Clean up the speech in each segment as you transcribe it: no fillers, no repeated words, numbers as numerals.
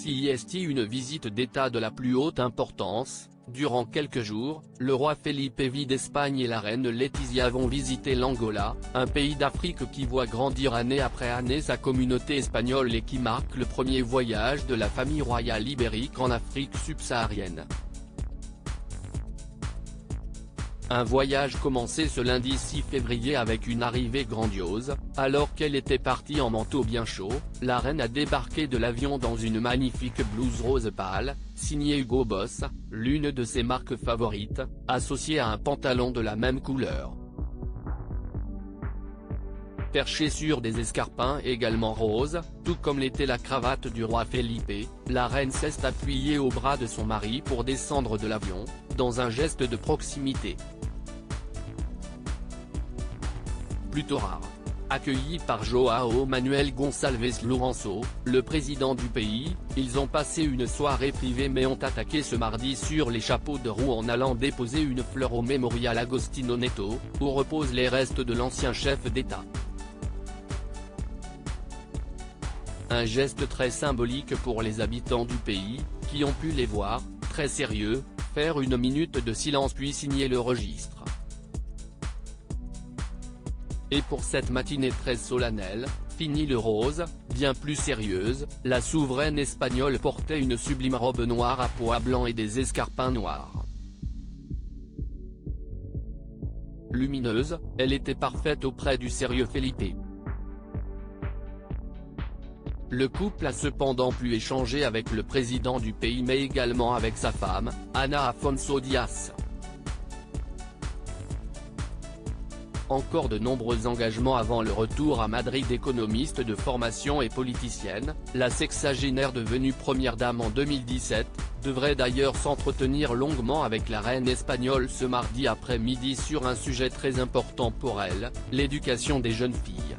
Si est une visite d'État de la plus haute importance. Durant quelques jours, le roi Felipe V d'Espagne et la reine Laetitia vont visiter l'Angola, un pays d'Afrique qui voit grandir année après année sa communauté espagnole et qui marque le premier voyage de la famille royale ibérique en Afrique subsaharienne. Un voyage commencé ce lundi 6 février avec une arrivée grandiose. Alors qu'elle était partie en manteau bien chaud, la reine a débarqué de l'avion dans une magnifique blouse rose pâle, signée Hugo Boss, l'une de ses marques favorites, associée à un pantalon de la même couleur. Perchée sur des escarpins également roses, tout comme l'était la cravate du roi Felipe, la reine s'est appuyée au bras de son mari pour descendre de l'avion, dans un geste de proximité plutôt rare. Accueillis par João Manuel Gonçalves Lourenço, le président du pays, ils ont passé une soirée privée mais ont attaqué ce mardi sur les chapeaux de roue en allant déposer une fleur au mémorial Agostinho Neto, où reposent les restes de l'ancien chef d'État. Un geste très symbolique pour les habitants du pays, qui ont pu les voir, très sérieux, faire une minute de silence puis signer le registre. Et pour cette matinée très solennelle, fini le rose, bien plus sérieuse, la souveraine espagnole portait une sublime robe noire à pois blancs et des escarpins noirs. Lumineuse, elle était parfaite auprès du sérieux Felipe. Le couple a cependant pu échanger avec le président du pays mais également avec sa femme, Ana Afonso Dias. Encore de nombreux engagements avant le retour à Madrid. Économiste de formation et politicienne, la sexagénaire devenue première dame en 2017, devrait d'ailleurs s'entretenir longuement avec la reine espagnole ce mardi après-midi sur un sujet très important pour elle, l'éducation des jeunes filles.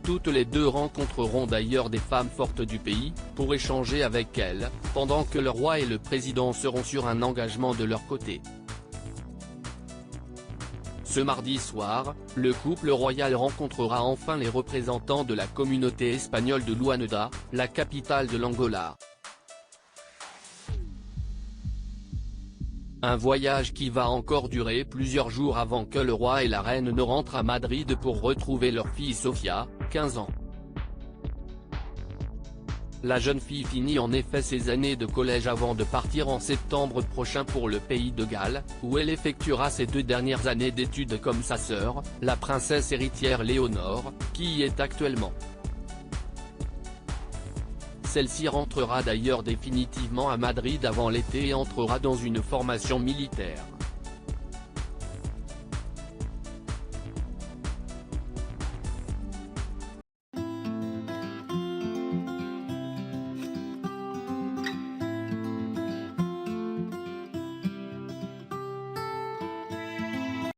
Toutes les deux rencontreront d'ailleurs des femmes fortes du pays, pour échanger avec elles, pendant que le roi et le président seront sur un engagement de leur côté. Ce mardi soir, le couple royal rencontrera enfin les représentants de la communauté espagnole de Luanda, la capitale de l'Angola. Un voyage qui va encore durer plusieurs jours avant que le roi et la reine ne rentrent à Madrid pour retrouver leur fille Sofia, 15 ans. La jeune fille finit en effet ses années de collège avant de partir en septembre prochain pour le pays de Galles, où elle effectuera ses 2 dernières années d'études comme sa sœur, la princesse héritière Léonore, qui y est actuellement. Celle-ci rentrera d'ailleurs définitivement à Madrid avant l'été et entrera dans une formation militaire.